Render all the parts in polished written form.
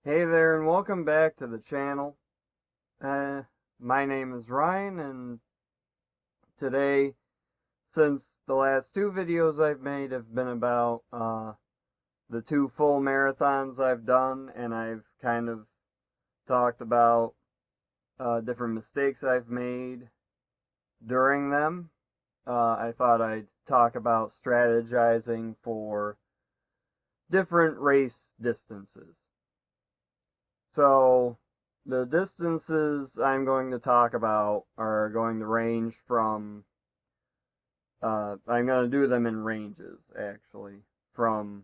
Hey there, and welcome back to the channel. My name is Ryan, and today, since the last two videos I've made have been about the two full marathons I've done, and I've kind of talked about different mistakes I've made during them, I thought I'd talk about strategizing for different race distances. So, the distances I'm going to talk about are going to range from, I'm going to do them in ranges, actually, from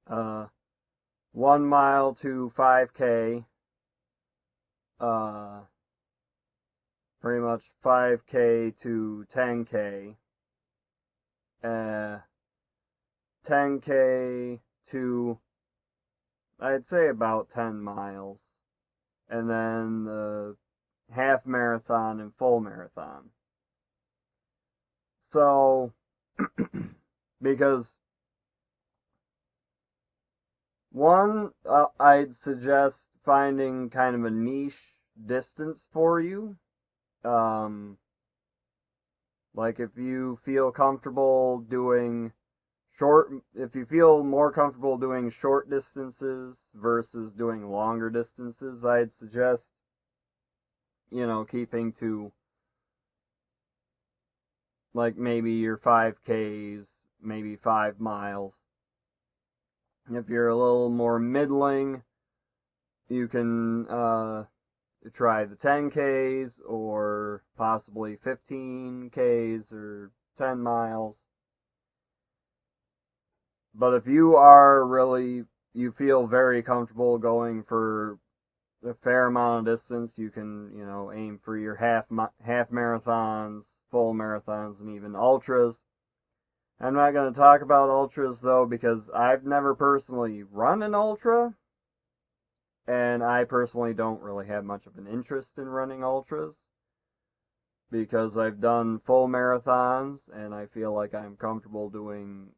1 mile to 5K, uh, pretty much 5K to 10K, 10K to, I'd say, about 10 miles, and then the half marathon and full marathon. So, because one, I'd suggest finding kind of a niche distance for you. Like if you feel comfortable doing if you feel more comfortable doing short distances versus doing longer distances, I'd suggest, keeping to like maybe your 5Ks, maybe 5 miles. If you're a little more middling, you can try the 10Ks or possibly 15Ks or 10 miles. But if you feel very comfortable going for a fair amount of distance, you can, aim for your half marathons, full marathons, and even ultras. I'm not going to talk about ultras though, because I've never personally run an ultra, and I personally don't really have much of an interest in running ultras, because I've done full marathons, and I feel like I'm comfortable doing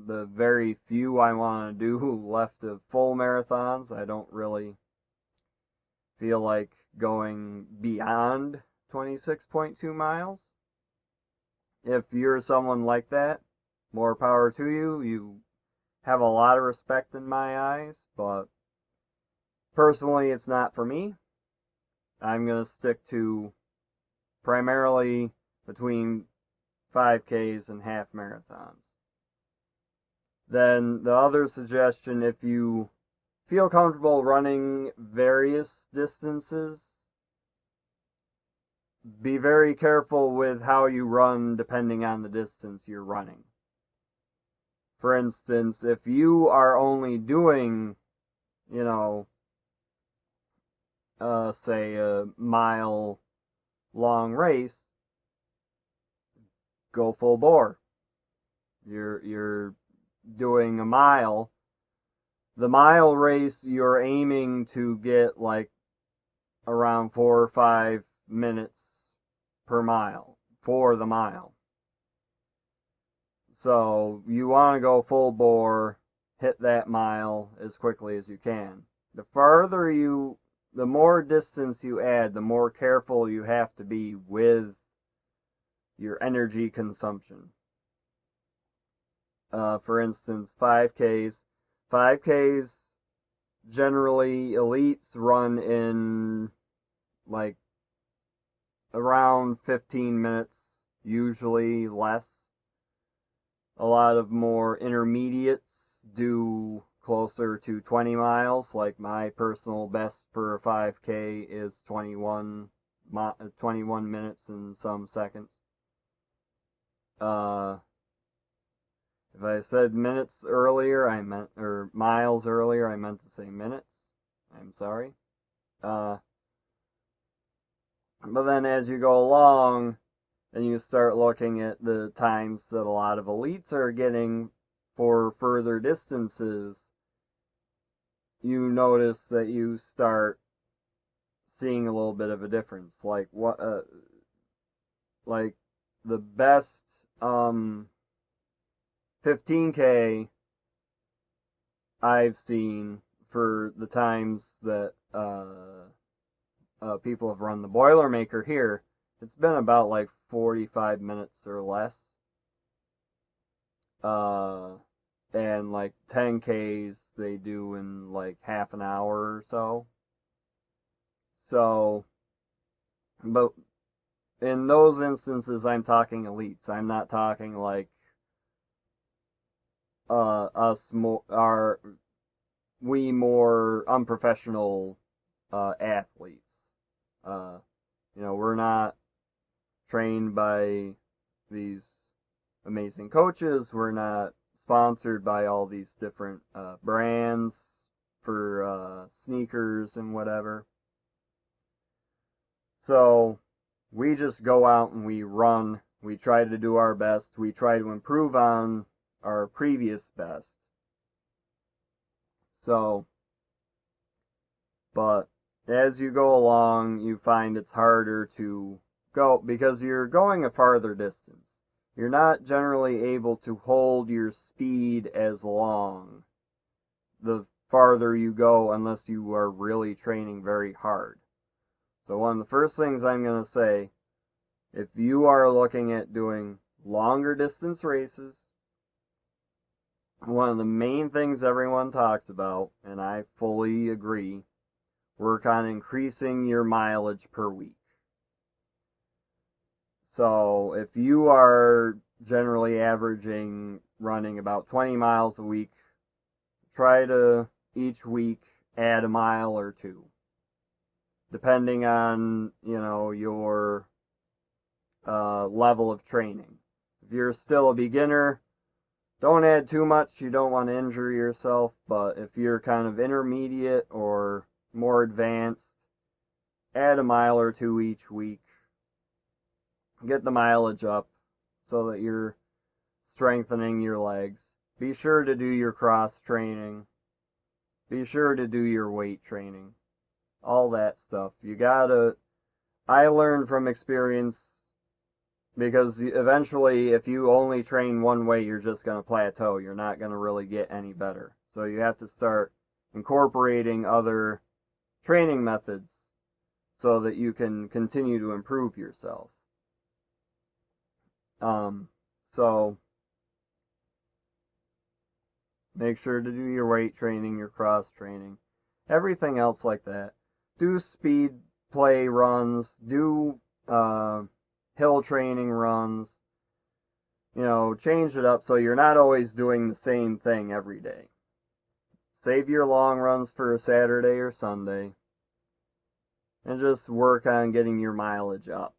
the very few I want to do left of full marathons. I don't really feel like going beyond 26.2 miles. If you're someone like that, more power to you. You have a lot of respect in my eyes, but personally it's not for me. I'm going to stick to primarily between 5Ks and half marathons. Then the other suggestion, if you feel comfortable running various distances, be very careful with how you run depending on the distance you're running. For instance, if you are only doing, say a mile long race, go full bore. You're doing a mile. The mile race, you're aiming to get like around 4 or 5 minutes per mile for the mile. So you want to go full bore, hit that mile as quickly as you can. The more distance you add, the more careful you have to be with your energy consumption. For instance, 5Ks. 5Ks, generally, elites run in like around 15 minutes, usually less. A lot of more intermediates do closer to 20 miles, like my personal best for a 5K is 21 minutes and some seconds. If I said minutes earlier, or miles earlier, I meant to say minutes. I'm sorry. But then as you go along, and you start looking at the times that a lot of elites are getting for further distances, you notice that you start seeing a little bit of a difference. Like the best 15K I've seen for the times that people have run the Boilermaker here, it's been about like 45 minutes or less. And like 10Ks they do in like half an hour or so. So, but in those instances, I'm talking elites. I'm not talking like we more unprofessional athletes. We're not trained by these amazing coaches. We're not sponsored by all these different brands for sneakers and whatever. So we just go out and we run. We try to do our best. We try to improve on our previous best. So, but as you go along, you find it's harder to go because you're going a farther distance. You're not generally able to hold your speed as long the farther you go unless you are really training very hard. So one of the first things I'm going to say, if you are looking at doing longer distance races, one of the main things everyone talks about, and I fully agree, work on increasing your mileage per week. So if you are generally averaging running about 20 miles a week, try to each week add a mile or two, depending on, your level of training. If you're still a beginner, don't add too much. You don't want to injure yourself, but if you're kind of intermediate or more advanced, add a mile or two each week. Get the mileage up so that you're strengthening your legs. Be sure to do your cross training. Be sure to do your weight training. All that stuff. I learned from experience, because eventually if you only train one way, you're just going to plateau. You're not going to really get any better. So you have to start incorporating other training methods so that you can continue to improve yourself. So make sure to do your weight training, your cross training, everything else like that. Do speed play runs, do hill training runs, change it up so you're not always doing the same thing every day. Save your long runs for a Saturday or Sunday, and just work on getting your mileage up.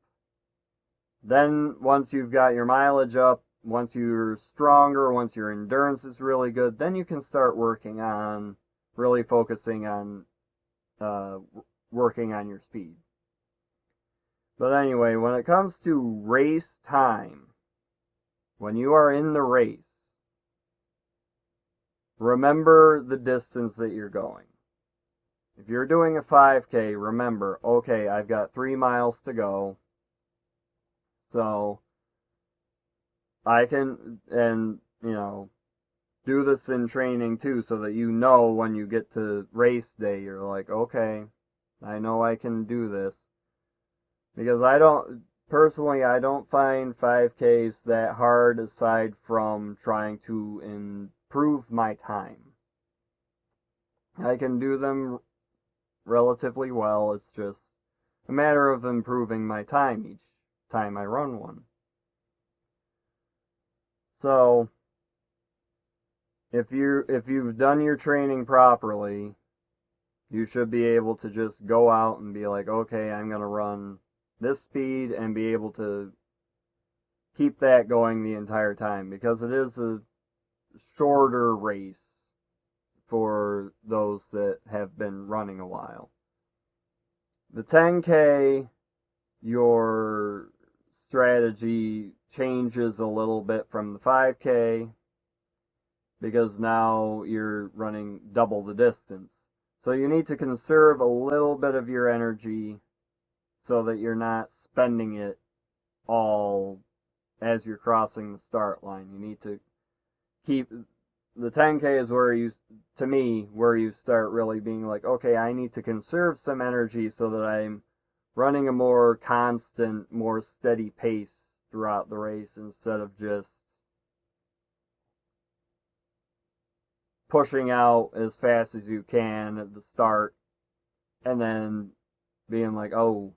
Then, once you've got your mileage up, once you're stronger, once your endurance is really good, then you can start working on really focusing on working on your speed. But anyway, when it comes to race time, when you are in the race, remember the distance that you're going. If you're doing a 5K, remember, okay, I've got 3 miles to go. So I can, do this in training too, so that when you get to race day, you're like, okay, I know I can do this. Because I don't find 5Ks that hard aside from trying to improve my time. I can do them relatively well. It's just a matter of improving my time each time I run one. So if you've done your training properly, you should be able to just go out and be like, okay, I'm going to run this speed, and be able to keep that going the entire time, because it is a shorter race for those that have been running a while. The 10K, your strategy changes a little bit from the 5K, because now you're running double the distance. So you need to conserve a little bit of your energy so that you're not spending it all as you're crossing the start line. You need to the 10K is where to me, where you start really being like, okay, I need to conserve some energy so that I'm running a more constant, more steady pace throughout the race instead of just pushing out as fast as you can at the start and then being like, oh,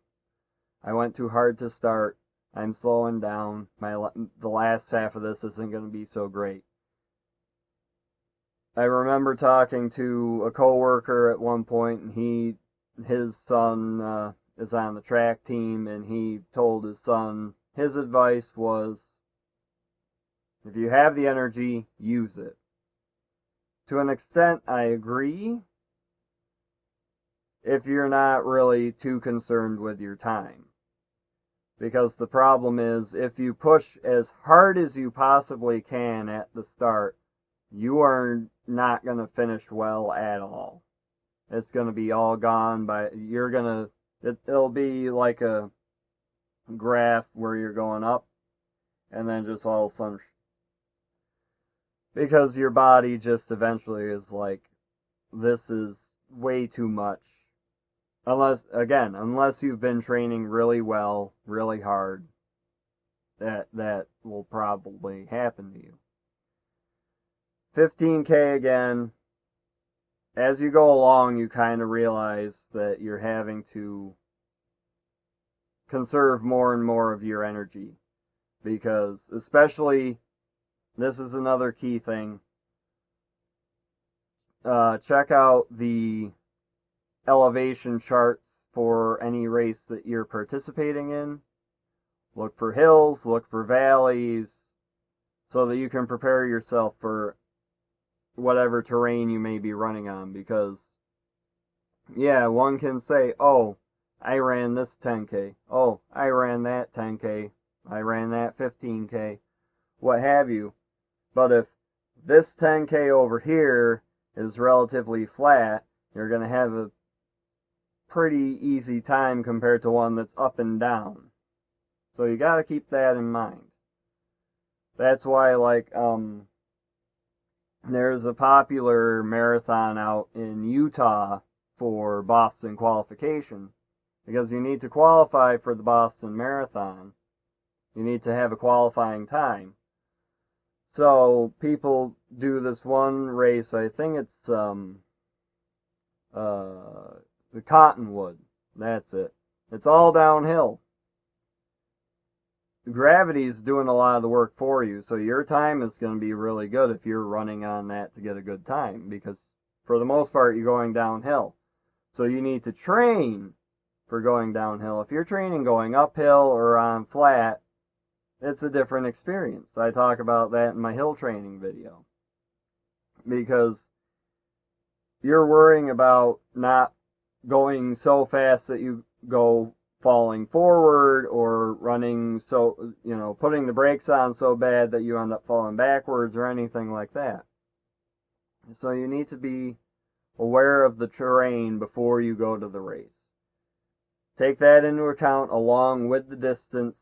I went too hard to start. I'm slowing down. The last half of this isn't going to be so great. I remember talking to a coworker at one point, and his son is on the track team, and he told his son his advice was, if you have the energy, use it. To an extent, I agree, if you're not really too concerned with your time. Because the problem is, if you push as hard as you possibly can at the start, you are not going to finish well at all. It's going to be all gone it'll be like a graph where you're going up and then just all of a sudden, because your body just eventually is like, this is way too much. Unless you've been training really well, really hard, that will probably happen to you. 15K again, as you go along, you kind of realize that you're having to conserve more and more of your energy. Because, especially, this is another key thing, check out the elevation charts for any race that you're participating in. Look for hills, look for valleys, so that you can prepare yourself for whatever terrain you may be running on. Because, yeah, one can say, oh, I ran this 10K. Oh, I ran that 10K. I ran that 15K. What have you. But if this 10K over here is relatively flat, you're going to have a pretty easy time compared to one that's up and down. So you got to keep that in mind. That's why, like, there's a popular marathon out in Utah for Boston qualification. Because you need to qualify for the Boston Marathon. You need to have a qualifying time. So people do this one race, I think it's the Cottonwood. That's it. It's all downhill. Gravity's doing a lot of the work for you, so your time is going to be really good if you're running on that to get a good time, because for the most part you're going downhill. So you need to train for going downhill. If you're training going uphill or on flat, it's a different experience. I talk about that in my hill training video. Because you're worrying about not going so fast that you go falling forward, or running so, putting the brakes on so bad that you end up falling backwards or anything like that. So you need to be aware of the terrain before you go to the race. Take that into account along with the distance.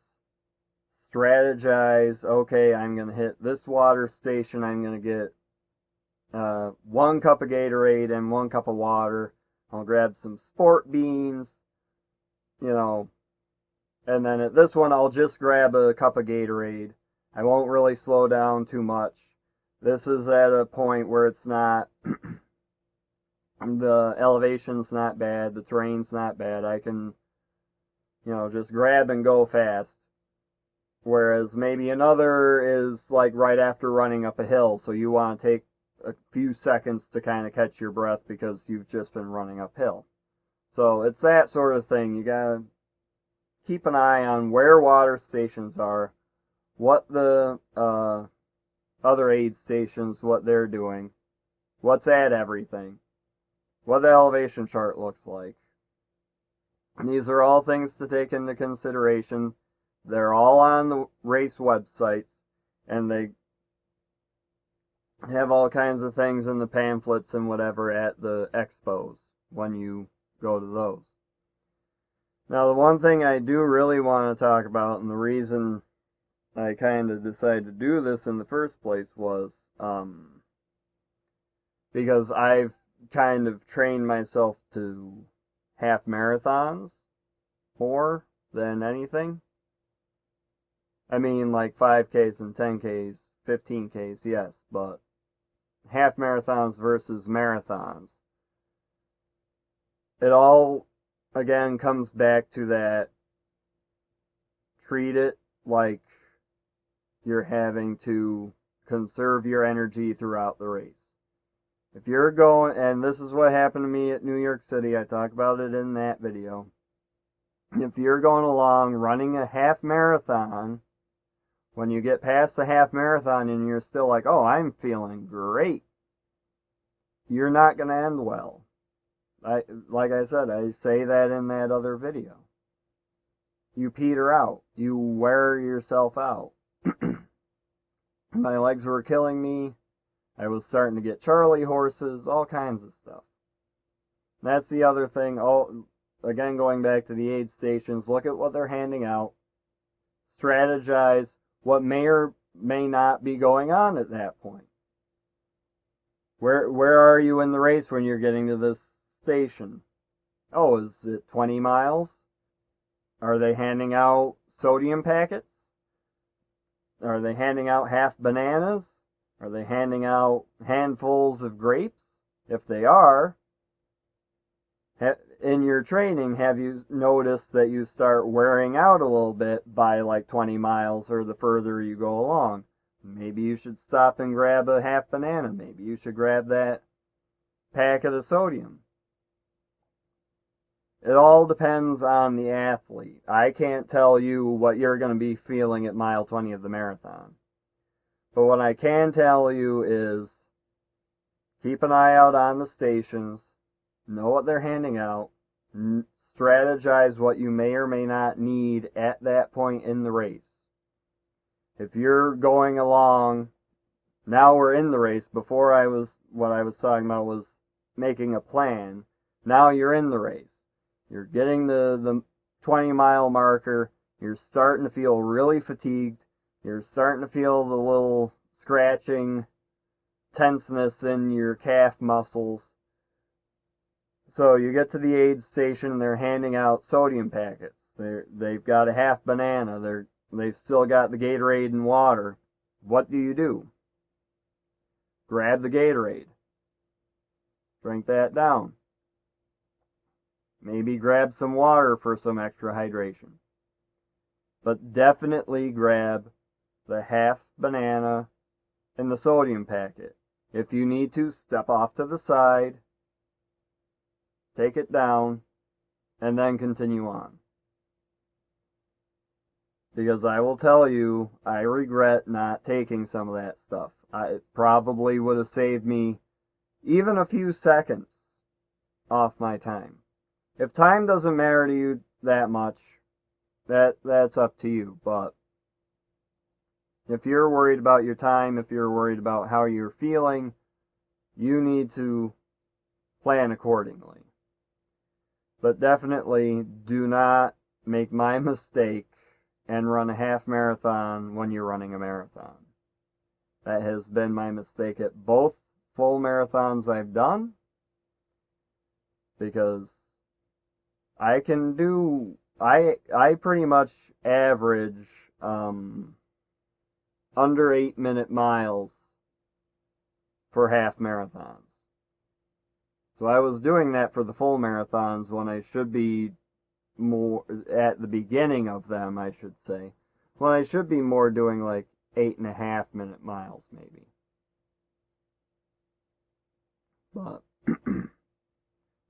Strategize, okay, I'm going to hit this water station, I'm going to get 1 cup of Gatorade and 1 cup of water. I'll grab some sport beans, and then at this one I'll just grab a cup of Gatorade. I won't really slow down too much. This is at a point where it's not, the elevation's not bad, the terrain's not bad. I can, just grab and go fast. Whereas maybe another is like right after running up a hill, so you want to take a few seconds to kind of catch your breath because you've just been running uphill. So it's that sort of thing. You gotta keep an eye on where water stations are, what the other aid stations, what they're doing, what's at everything, what the elevation chart looks like. And these are all things to take into consideration. They're all on the race websites, and they have all kinds of things in the pamphlets and whatever at the expos when you go to those. Now, the one thing I do really want to talk about, and the reason I kind of decided to do this in the first place, was because I've kind of trained myself to half marathons more than anything. I mean, like 5Ks and 10Ks, 15Ks, yes, but half marathons versus marathons. It all, again, comes back to that treat it like you're having to conserve your energy throughout the race. If you're going, and this is what happened to me at New York City, I talk about it in that video. If you're going along running a half marathon, when you get past the half marathon and you're still like, oh, I'm feeling great, you're not going to end well. Like I said, I say that in that other video. You peter out. You wear yourself out. My legs were killing me. I was starting to get Charlie horses, all kinds of stuff. That's the other thing. Again, going back to the aid stations, look at what they're handing out. Strategize what may or may not be going on at that point. Where are you in the race when you're getting to this station? Oh, is it 20 miles? Are they handing out sodium packets? Are they handing out half bananas? Are they handing out handfuls of grapes? If they are, in your training, have you noticed that you start wearing out a little bit by like 20 miles or the further you go along? Maybe you should stop and grab a half banana. Maybe you should grab that packet of sodium. It all depends on the athlete. I can't tell you what you're going to be feeling at mile 20 of the marathon. But what I can tell you is keep an eye out on the stations, know what they're handing out, strategize what you may or may not need at that point in the race. If you're going along, now we're in the race. Before what I was talking about was making a plan. Now you're in the race. You're getting the 20-mile marker. You're starting to feel really fatigued. You're starting to feel the little scratching, tenseness in your calf muscles. So you get to the aid station and they're handing out sodium packets. They've got a half banana. They've still got the Gatorade and water. What do? Grab the Gatorade. Drink that down. Maybe grab some water for some extra hydration. But definitely grab the half banana and the sodium packet. If you need to, step off to the side, take it down, and then continue on. Because I will tell you, I regret not taking some of that stuff. It probably would have saved me even a few seconds off my time. If time doesn't matter to you that much, that's up to you. But if you're worried about your time, if you're worried about how you're feeling, you need to plan accordingly. But definitely do not make my mistake and run a half marathon when you're running a marathon. That has been my mistake at both full marathons I've done, because I pretty much average under 8-minute miles for half marathons. So I was doing that for the full marathons when I should be more at the beginning of them, I should say. When I should be more doing like 8.5-minute miles maybe. But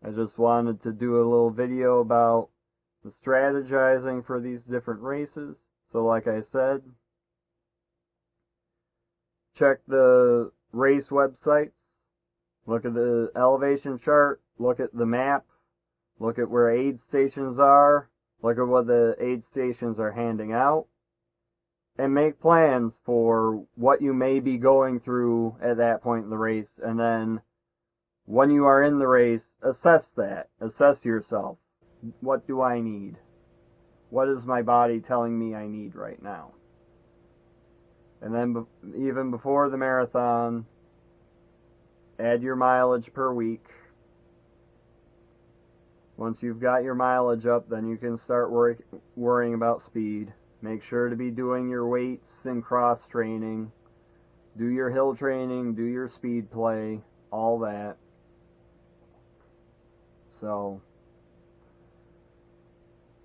I just wanted to do a little video about the strategizing for these different races. So like I said, check the race websites, look at the elevation chart, look at the map, look at where aid stations are, look at what the aid stations are handing out, and make plans for what you may be going through at that point in the race. And then when you are in the race, assess that. Assess yourself. What do I need? What is my body telling me I need right now? And then even before the marathon, add your mileage per week. Once you've got your mileage up, then you can start worrying about speed. Make sure to be doing your weights and cross training. Do your hill training, do your speed play, all that. So,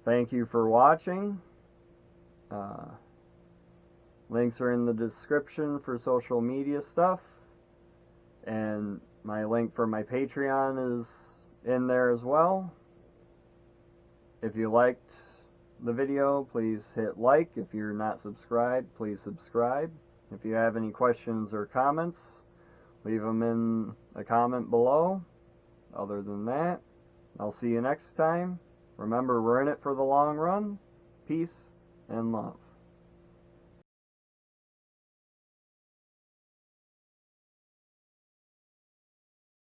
thank you for watching. Links are in the description for social media stuff. And my link for my Patreon is in there as well. If you liked the video, please hit like. If you're not subscribed, please subscribe. If you have any questions or comments, leave them in a comment below. Other than that, I'll see you next time. Remember, we're in it for the long run. Peace and love.